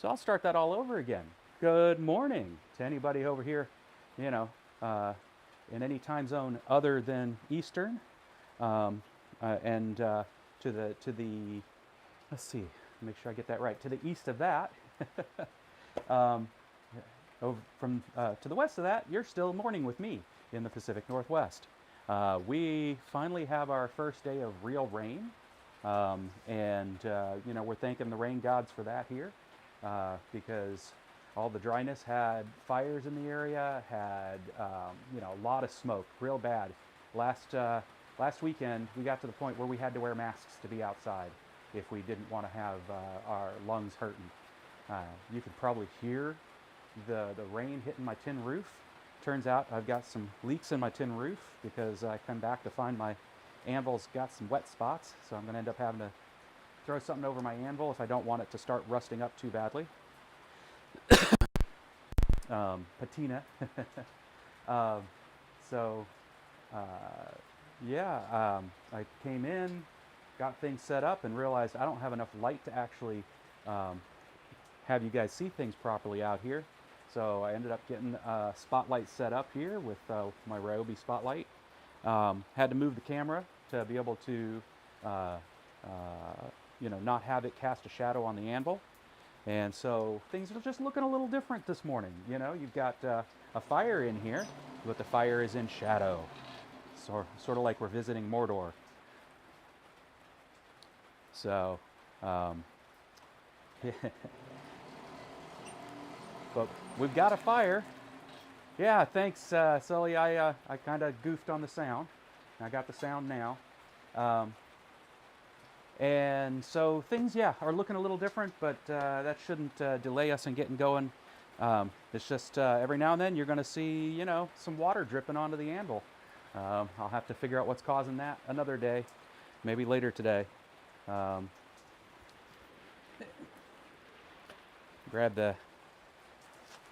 So I'll start that all over again. Good morning to anybody over here, you know, uh, in any time zone other than Eastern, um, and to the let's see, make sure I get that right. To the east of that, um, over from to the west of that, you're still morning with me in the Pacific Northwest. We finally have our first day of real rain, and we're thanking the rain gods for that here, because all the dryness had fires in the area, had a lot of smoke, real bad. Last weekend, we got to the point where we had to wear masks to be outside if we didn't want to have our lungs hurting. You could probably hear the rain hitting my tin roof. Turns out I've got some leaks in my tin roof because I come back to find my anvil's got some wet spots, so I'm going to end up having to throw something over my anvil if I don't want it to start rusting up too badly. Patina. um, so, uh, I came in, got things set up, and realized I don't have enough light to actually have you guys see things properly out here. So I ended up getting a spotlight set up here with my Ryobi spotlight. Had to move the camera to be able to, not have it cast a shadow on the anvil. And so things are just looking a little different this morning. You've got a fire in here, but the fire is in shadow. Sort of like we're visiting Mordor. So, but we've got a fire. Yeah, thanks, Sully. I kind of goofed on the sound. I got the sound now. And so things, are looking a little different, but that shouldn't delay us in getting going. It's just every now and then you're going to see, some water dripping onto the anvil. I'll have to figure out what's causing that another day, maybe later today. Grab the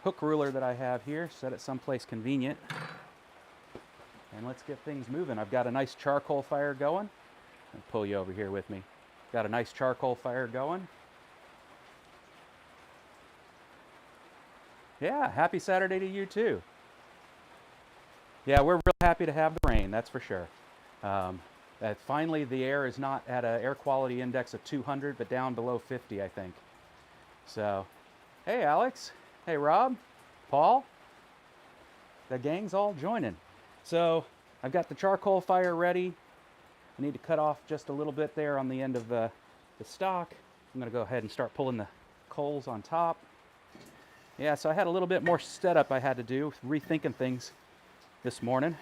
hook ruler that I have here, set it someplace convenient, and let's get things moving. I've got a nice charcoal fire going. I'll pull you over here with me. Got a nice charcoal fire going. Yeah, happy Saturday to you too. Yeah, we're real happy to have the rain, that's for sure. Finally, the air is not at an air quality index of 200, but down below 50, I think. So, hey, Alex. Hey, Rob. Paul. The gang's all joining. So, I've got the charcoal fire ready. I need to cut off just a little bit there on the end of the stock. I'm going to go ahead and start pulling the coals on top. Yeah, so I had a little bit more setup I had to do, rethinking things this morning.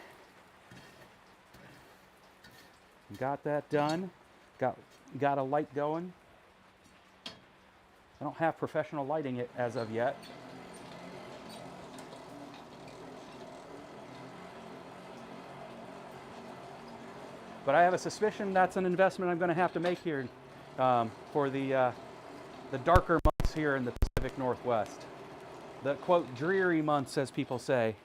Got that done. Got a light going. I don't have professional lighting as of yet. But I have a suspicion that's an investment I'm going to have to make here for the darker months here in the Pacific Northwest. The, quote, dreary months, as people say.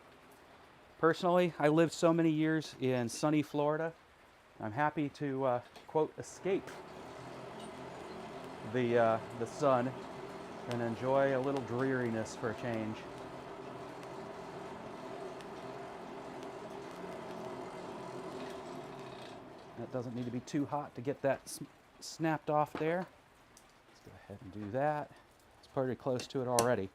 Personally, I lived so many years in sunny Florida. I'm happy to, quote, escape the sun and enjoy a little dreariness for a change. That doesn't need to be too hot to get that snapped off there. Let's go ahead and do that. It's pretty close to it already.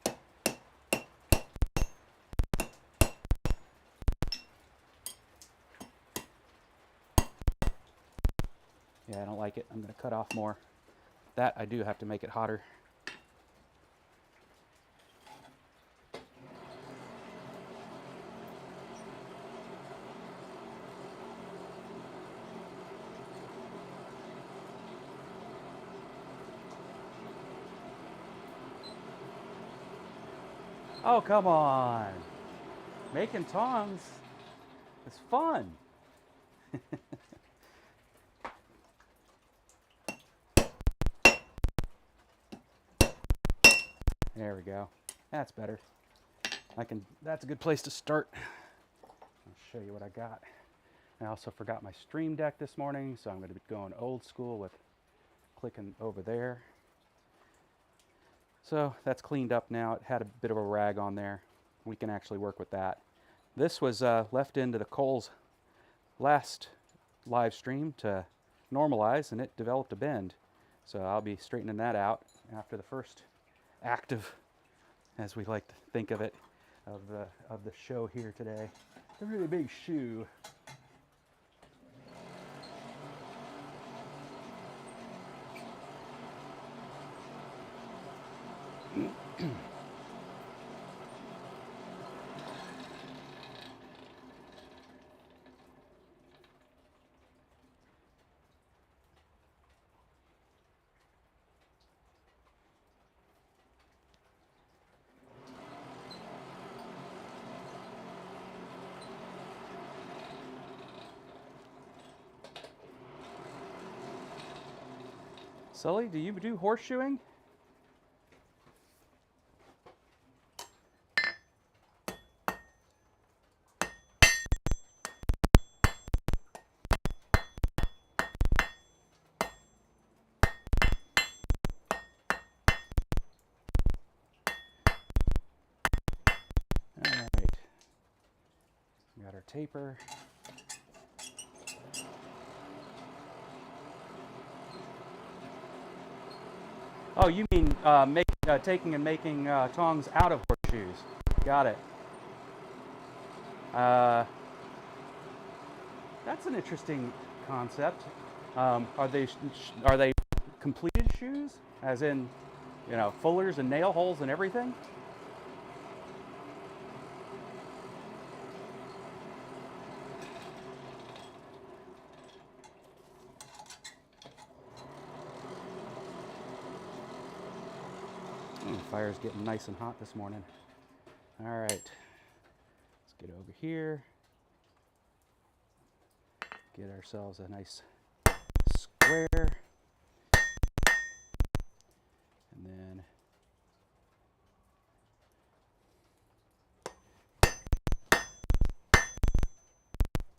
Yeah, I don't like it. I'm going to cut off more. That I do have to make it hotter. Oh, come on. Making tongs is fun. There we go. That's better. That's a good place to start. I'll show you what I got. I also forgot my stream deck this morning, so I'm going to be going old school with clicking over there. So that's cleaned up now. It had a bit of a rag on there. We can actually work with that. This was left into the Coles last live stream to normalize, and it developed a bend. So I'll be straightening that out after the first act of, as we like to think of it, of the show here today. It's a really big shoe. Sully, do you do horseshoeing? All right. We got our taper. Oh, you mean taking and making tongs out of horseshoes? Got it. That's an interesting concept. Are they completed shoes, as in, you know, fullers and nail holes and everything? The fire's getting nice and hot this morning. All right, let's get over here. Get ourselves a nice square. And then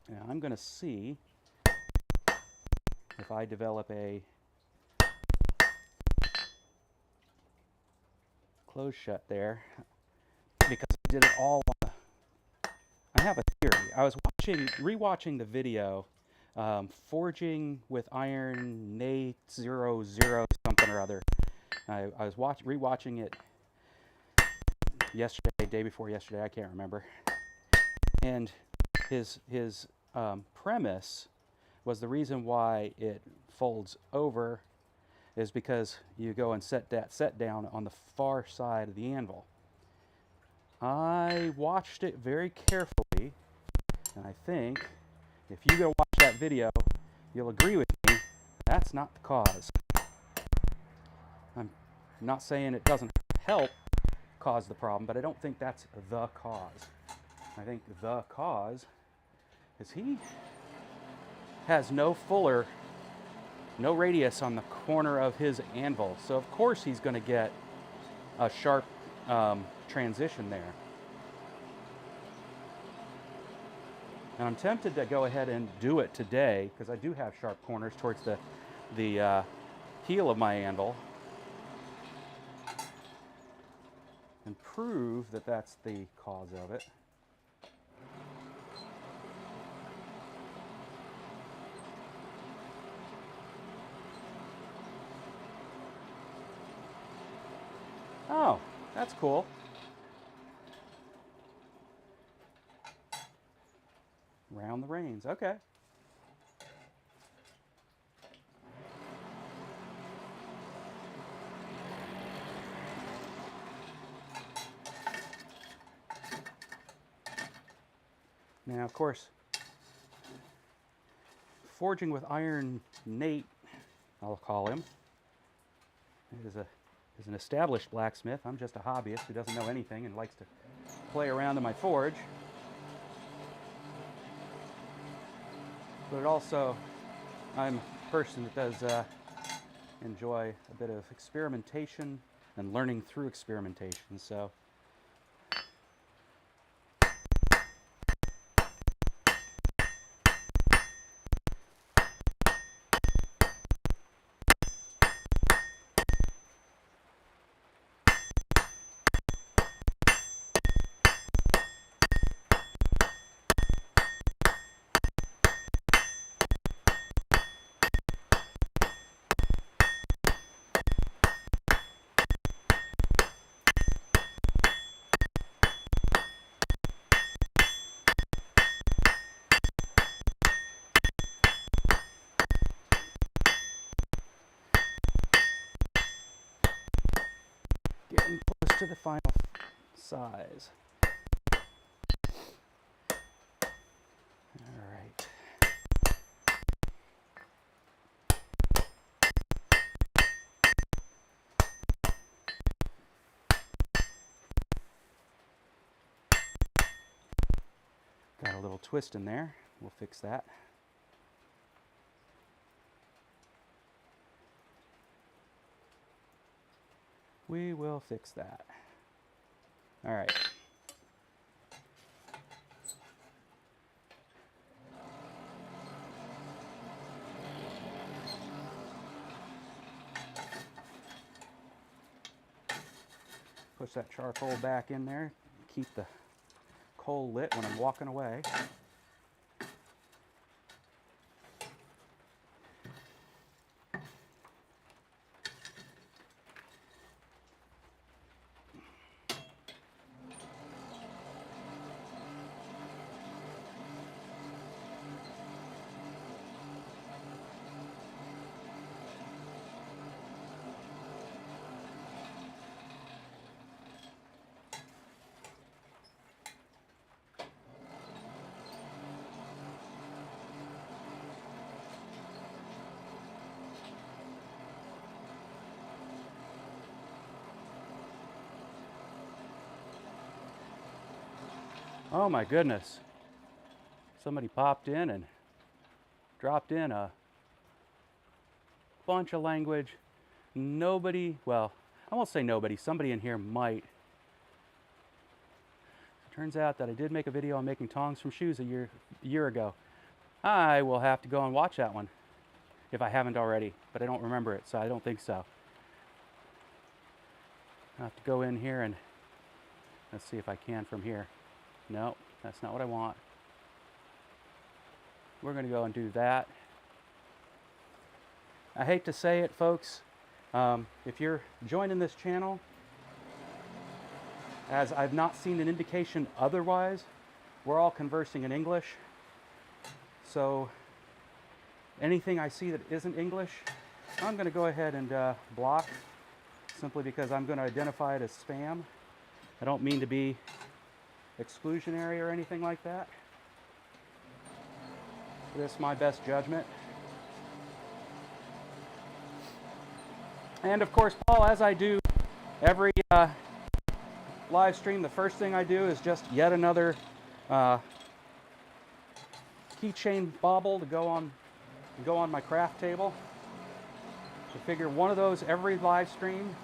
now I'm going to see if I develop a close shut there, because I did it all on I have a theory. I was rewatching the video, Forging with Iron Nate 00 something or other. I was rewatching it yesterday, day before yesterday, I can't remember. And his premise was the reason why it folds over is because you go and set down on the far side of the anvil. I watched it very carefully, and I think if you go watch that video, you'll agree with me, that's not the cause. I'm not saying it doesn't help cause the problem, but I don't think that's the cause. I think the cause is he has no fuller, no radius on the corner of his anvil. So of course he's going to get a sharp transition there. And I'm tempted to go ahead and do it today because I do have sharp corners towards the heel of my anvil, and prove that that's the cause of it. Oh, that's cool. Round the reins, okay. Now, of course, Forging with Iron Nate, I'll call him, is an established blacksmith. I'm just a hobbyist who doesn't know anything and likes to play around in my forge. But it also, I'm a person that does enjoy a bit of experimentation and learning through experimentation. So Getting close to the final size. All right. Got a little twist in there. We'll fix that. We will fix that. All right. Push that charcoal back in there. Keep the coal lit when I'm walking away. Oh my goodness. Somebody popped in and dropped in a bunch of language. Nobody, well, I won't say nobody, somebody in here might. It turns out that I did make a video on making tongs from shoes a year ago. I will have to go and watch that one if I haven't already, but I don't remember it, so I don't think so. I'll have to go in here and let's see if I can from here. No, that's not what I want. We're going to go and do that. I hate to say it, folks. If you're joining this channel, as I've not seen an indication otherwise, we're all conversing in English. So anything I see that isn't English, I'm going to go ahead and block, simply because I'm going to identify it as spam. I don't mean to be exclusionary or anything like that. This is my best judgment. And of course, Paul, as I do every live stream, the first thing I do is just yet another keychain bauble to go on my craft table. I figure one of those every live stream,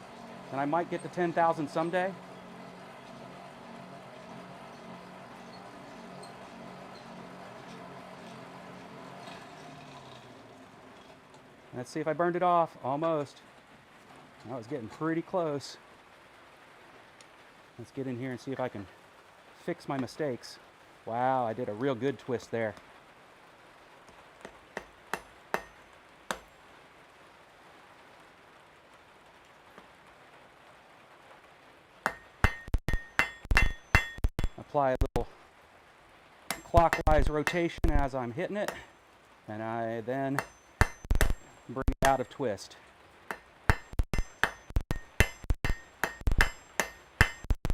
and I might get to 10,000 someday. Let's see if I burned it off. Almost. I was getting pretty close. Let's get in here and see if I can fix my mistakes. Wow, I did a real good twist there. Apply a little clockwise rotation as I'm hitting it, and I then bring it out of twist.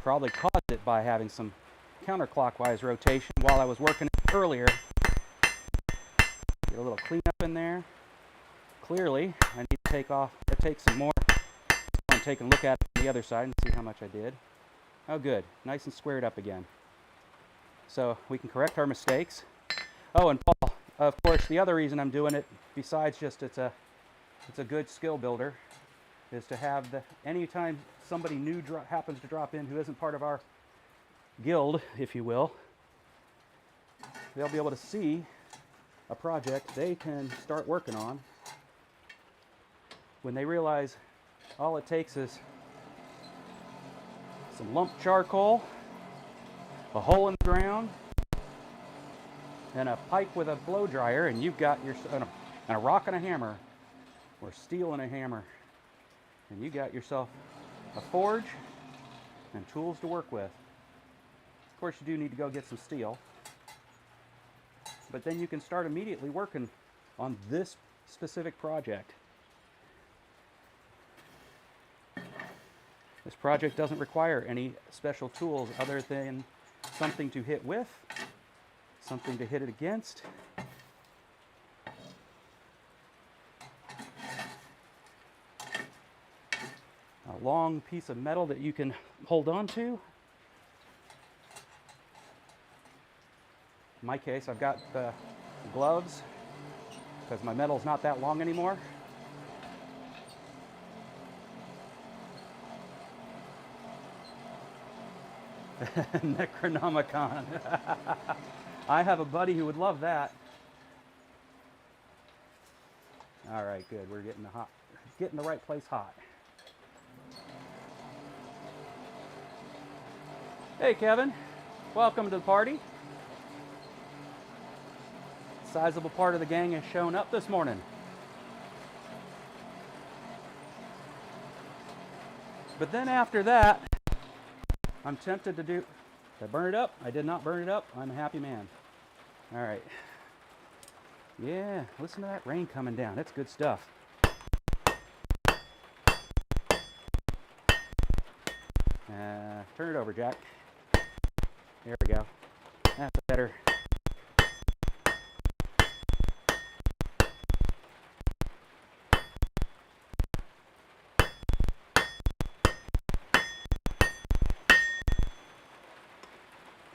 Probably caused it by having some counterclockwise rotation while I was working it earlier. Get a little cleanup in there. Clearly, I need to take some more. I'm taking a look at it on the other side and see how much I did. Oh, good. Nice and squared up again. So we can correct our mistakes. Oh, and Paul, of course, the other reason I'm doing it, besides just it's a good skill builder, is to have anytime somebody new happens to drop in who isn't part of our guild, if you will, they'll be able to see a project they can start working on when they realize all it takes is some lump charcoal, a hole in the ground, and a pipe with a blow dryer, and you've got and a rock and a hammer, or steel and a hammer, and you got yourself a forge and tools to work with. Of course, you do need to go get some steel, but then you can start immediately working on this specific project. This project doesn't require any special tools other than something to hit with, something to hit it against, a long piece of metal that you can hold on to. In my case, I've got the gloves because my metal's not that long anymore. Necronomicon. I have a buddy who would love that. All right, good. We're getting the right place hot. Hey, Kevin. Welcome to the party. Sizable part of the gang has shown up this morning. But then after that, I'm tempted to do... Did I burn it up? I did not burn it up. I'm a happy man. All right. Yeah, listen to that rain coming down. That's good stuff. Turn it over, Jack. There we go. That's better.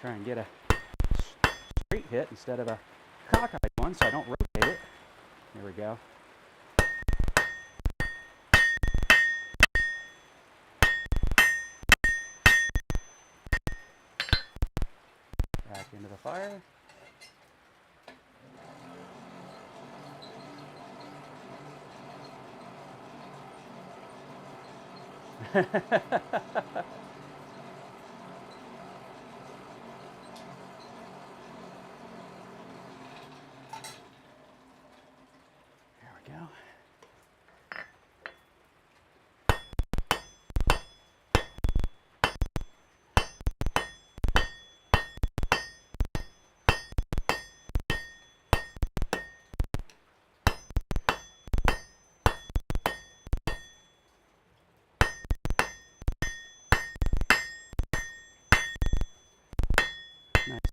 Try and get a straight hit instead of a cockeyed one so I don't rotate it. There we go. Back into the fire.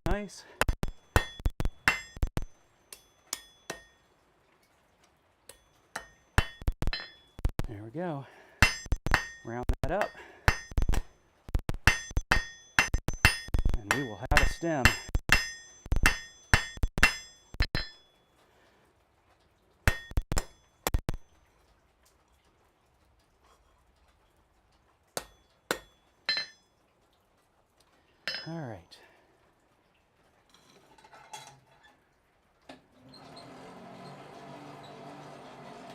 Nice. There we go. Round that up. And we will have a stem. All right.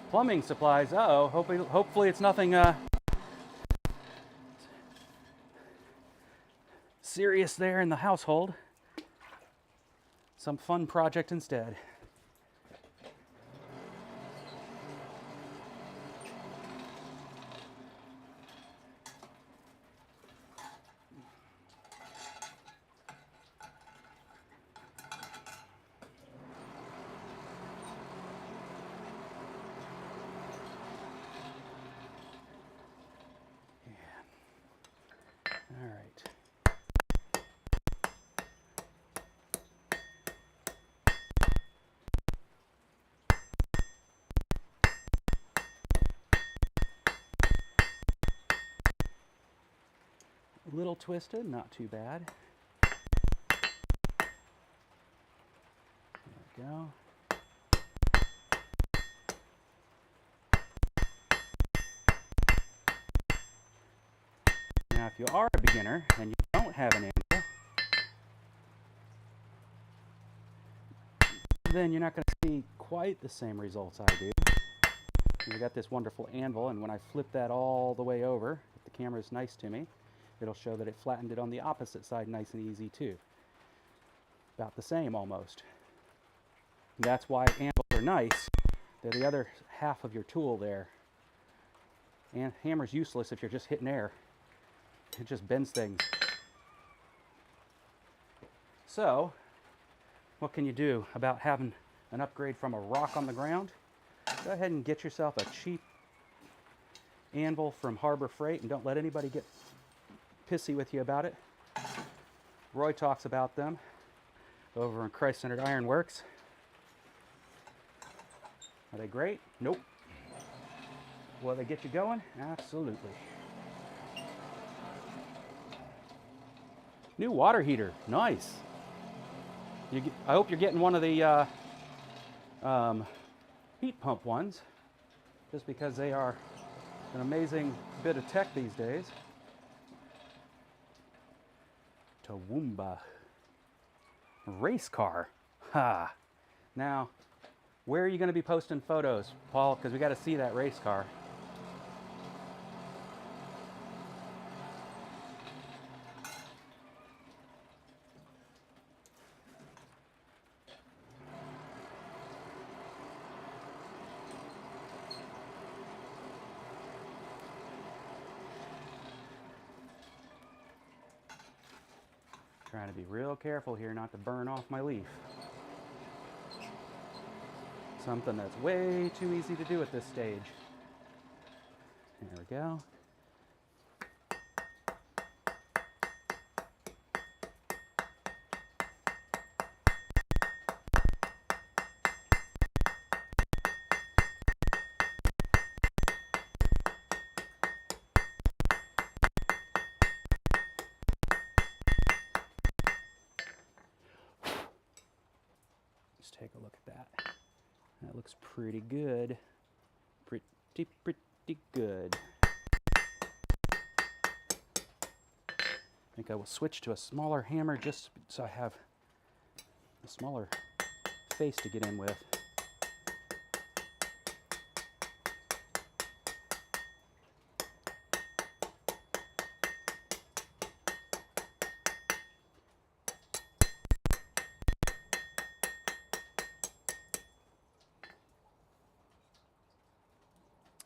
Plumbing supplies. Uh-oh. Hopefully it's nothing serious there in the household. Some fun project instead. All right. A little twisted, not too bad. There we go. Now, if you are a beginner and you don't have an anvil, then you're not going to see quite the same results I do. We got this wonderful anvil, and when I flip that all the way over, if the camera is nice to me, it'll show that it flattened it on the opposite side nice and easy too. About the same almost. And that's why anvils are nice. They're the other half of your tool there. And hammer's useless if you're just hitting air. It just bends things. So, what can you do about having an upgrade from a rock on the ground? Go ahead and get yourself a cheap anvil from Harbor Freight, and don't let anybody get pissy with you about it. Roy talks about them over in Christ-Centered Ironworks. Are they great? Nope. Will they get you going? Absolutely. New water heater. Nice. I hope you're getting one of the heat pump ones, just because they are an amazing bit of tech these days. Toowoomba. Race car. Ha. Now, where are you going to be posting photos, Paul? Because we got to see that race car. Trying to be real careful here not to burn off my leaf. Something that's way too easy to do at this stage. There we go. Let's take a look at that. That looks pretty good. Pretty good. I think I will switch to a smaller hammer just so I have a smaller face to get in with.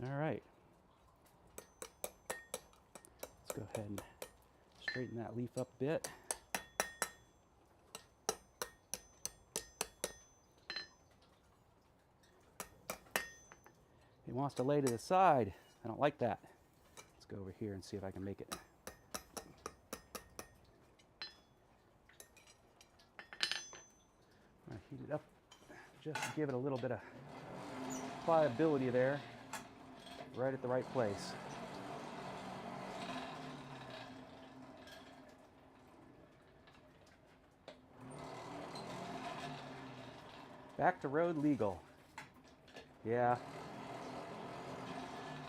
All right, let's go ahead and straighten that leaf up a bit. It wants to lay to the side. I don't like that. Let's go over here and see if I can make it. I'm going to heat it up just to give it a little bit of pliability there. Right at the right place. Back to road legal. Yeah.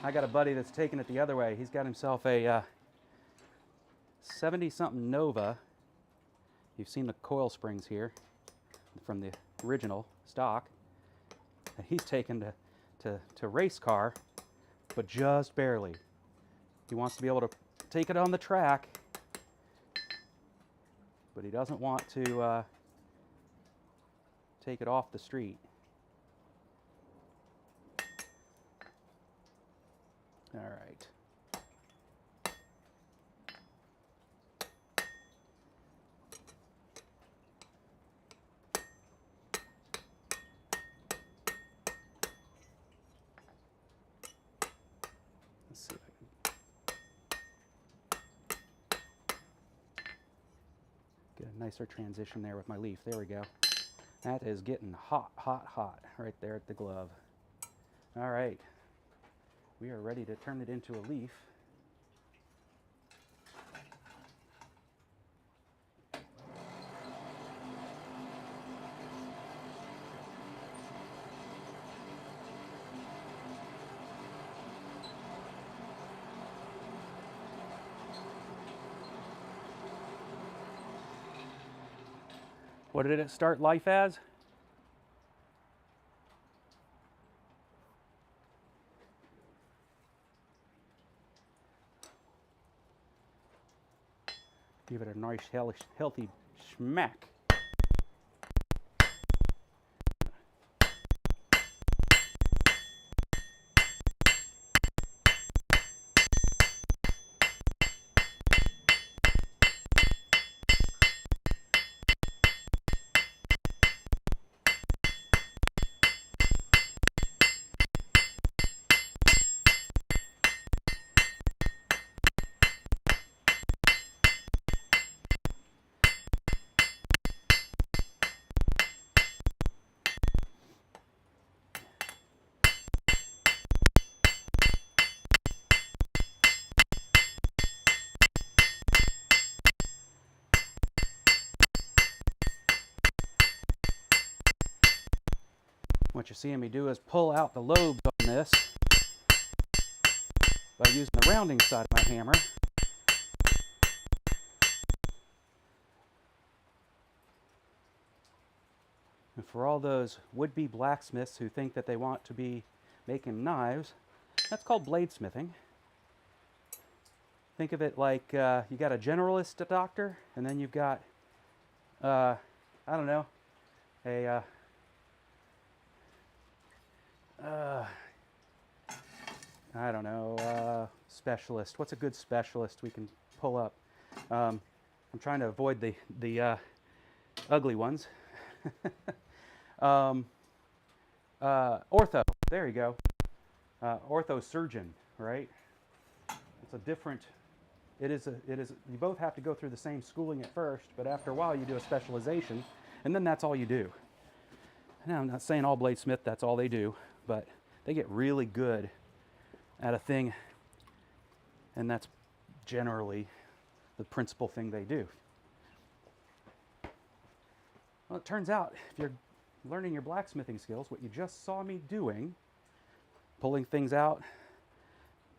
I got a buddy that's taking it the other way. He's got himself a 70-something Nova. You've seen the coil springs here from the original stock. And he's taken to race car, but just barely. He wants to be able to take it on the track, but he doesn't want to take it off the street. All right. Let's see if I can get a nicer transition there with my leaf. There we go. That is getting hot, hot, hot right there at the glove. All right. We are ready to turn it into a leaf. What did it start life as? Give it a nice, healthy smack. what you're seeing me do is pull out the lobes on this by using the rounding side of my hammer. And for all those would-be blacksmiths who think that they want to be making knives, that's called bladesmithing. Think of it like you got a generalist doctor, and then you've got, I don't know, a I don't know, specialist. What's a good specialist we can pull up? I'm trying to avoid the ugly ones. Ortho. There you go. Ortho surgeon, right? It's a different. It is. You both have to go through the same schooling at first, but after a while you do a specialization, and then that's all you do. Now I'm not saying all bladesmith that's all they do, but they get really good at a thing, and that's generally the principal thing they do. Well, it turns out if you're learning your blacksmithing skills, what you just saw me doing, pulling things out,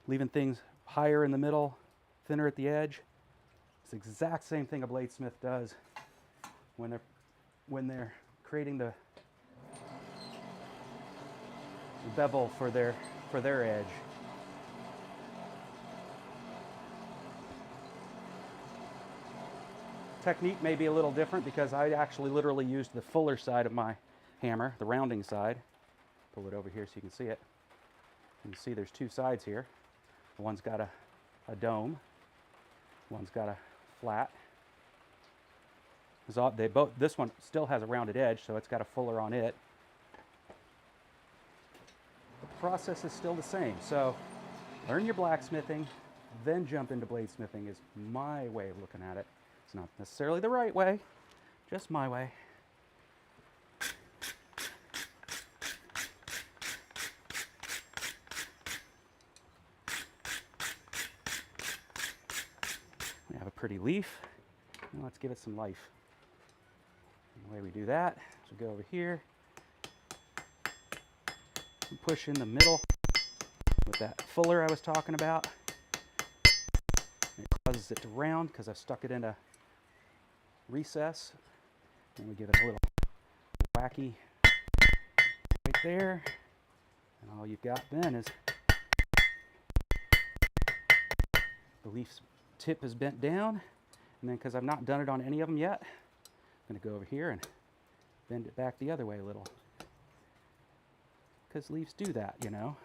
leaving things higher in the middle, thinner at the edge, it's the exact same thing a bladesmith does when they're creating the bevel for their edge. Technique may be a little different because I actually literally used the fuller side of my hammer, the rounding side. Pull it over here so you can see it. You can see there's two sides here. One's got a dome, one's got a flat. This one still has a rounded edge, so it's got a fuller on it. The process is still the same. So learn your blacksmithing, then jump into bladesmithing is my way of looking at it. It's not necessarily the right way, just my way. We have a pretty leaf, and let's give it some life. And the way we do that is we go over here, and push in the middle with that fuller I was talking about. And it causes it to round because I stuck it in a recess, and we give it a little wacky right there, and all you've got then is the leaf's tip is bent down, and then because I've not done it on any of them yet, I'm going to go over here and bend it back the other way a little, because leaves do that, you know.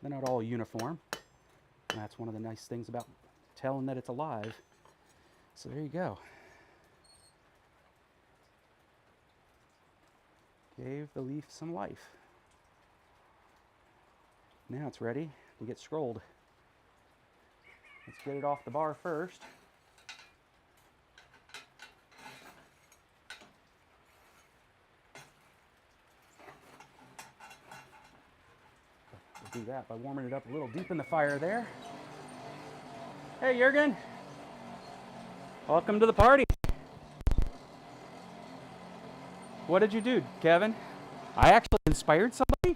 They're not all uniform, and that's one of the nice things about telling that it's alive. So there you go. Gave the leaf some life. Now it's ready to get scrolled. Let's get it off the bar first. We'll do that by warming it up a little deep in the fire there. Hey, Jürgen. Welcome to the party. What did you do, Kevin? I actually inspired somebody?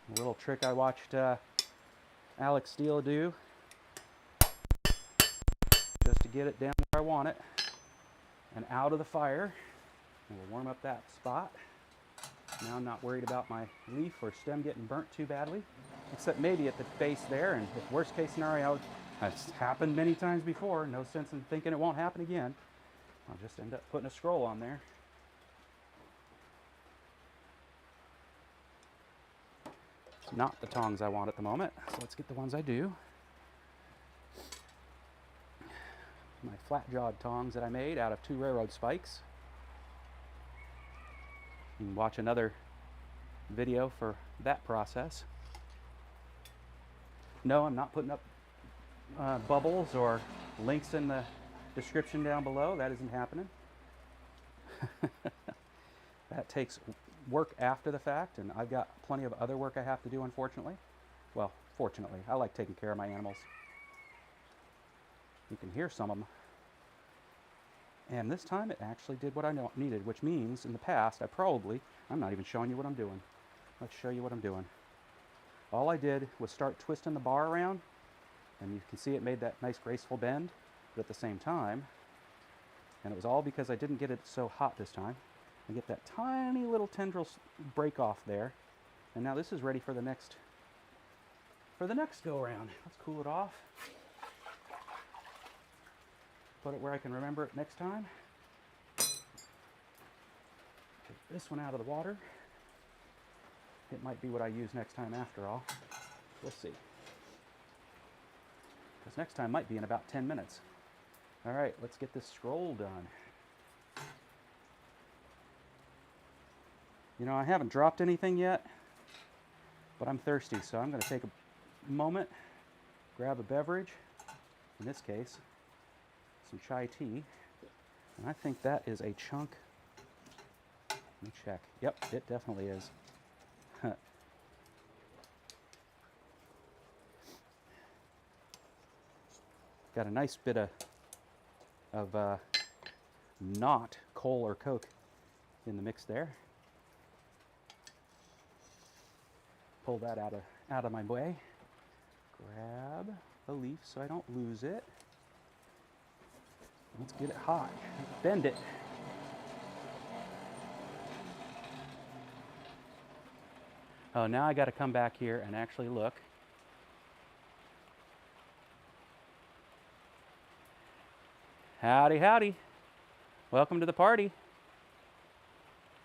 A little trick I watched Alex Steele do, just to get it down where I want it and out of the fire. And we'll warm up that spot. Now I'm not worried about my leaf or stem getting burnt too badly, except maybe at the base there, and if worst case scenario, that's happened many times before, no sense in thinking it won't happen again. I'll just end up putting a scroll on there. It's not the tongs I want at the moment, so let's get the ones I do. My flat-jawed tongs that I made out of 2 railroad spikes. You can watch another video for that process. No, I'm not putting up bubbles or links in the description down below. That isn't happening. That takes work after the fact, and I've got plenty of other work I have to do, unfortunately. Well, fortunately, I like taking care of my animals. You can hear some of them. And this time it actually did what I needed, which means in the past I'm not even showing you what I'm doing. Let's show you what I'm doing. All I did was start twisting the bar around, and you can see it made that nice graceful bend, but at the same time, and it was all because I didn't get it so hot this time, I get that tiny little tendril break off there, and now this is ready for the next go around. Let's cool it off. Put it where I can remember it next time. Take this one out of the water. It might be what I use next time after all. We'll see. Because next time might be in about 10 minutes. All right, let's get this scroll done. You know, I haven't dropped anything yet, but I'm thirsty, so I'm going to take a moment, grab a beverage, in this case, some chai tea, and I think that is a chunk. Let me check. Yep, it definitely is. Got a nice bit of not coal or Coke in the mix there. Pull that out of my way. Grab a leaf so I don't lose it. Let's get it hot. Bend it. Oh, now I got to come back here and actually look. Howdy, howdy. Welcome to the party.